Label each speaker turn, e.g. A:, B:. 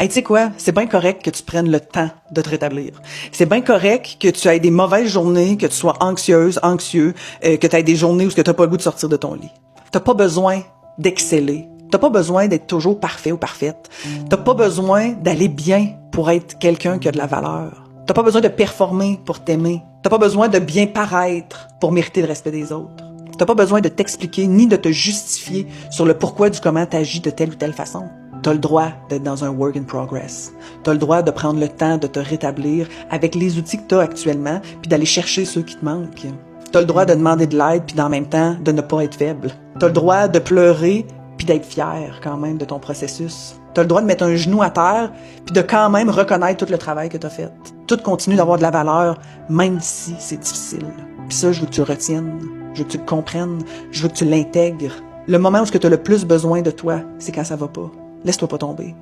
A: Hey, tu sais quoi? C'est bien correct que tu prennes le temps de te rétablir. C'est bien correct que tu aies des mauvaises journées, que tu sois anxieuse, anxieux, que tu aies des journées où tu n'as pas le goût de sortir de ton lit. T'as pas besoin d'exceller. T'as pas besoin d'être toujours parfait ou parfaite. T'as pas besoin d'aller bien pour être quelqu'un qui a de la valeur. T'as pas besoin de performer pour t'aimer. T'as pas besoin de bien paraître pour mériter le respect des autres. T'as pas besoin de t'expliquer ni de te justifier sur le pourquoi du comment t'agis de telle ou telle façon. T'as le droit d'être dans un work in progress. T'as le droit de prendre le temps de te rétablir avec les outils que t'as actuellement, puis d'aller chercher ceux qui te manquent. T'as le droit de demander de l'aide, puis en même temps, de ne pas être faible. T'as le droit de pleurer, puis d'être fier quand même de ton processus. T'as le droit de mettre un genou à terre, puis de quand même reconnaître tout le travail que t'as fait. Tout continue d'avoir de la valeur, même si c'est difficile. Puis ça, je veux que tu le retiennes. Je veux que tu le comprennes. Je veux que tu l'intègres. Le moment où tu as le plus besoin de toi, c'est quand ça va pas. Laisse-toi pas tomber.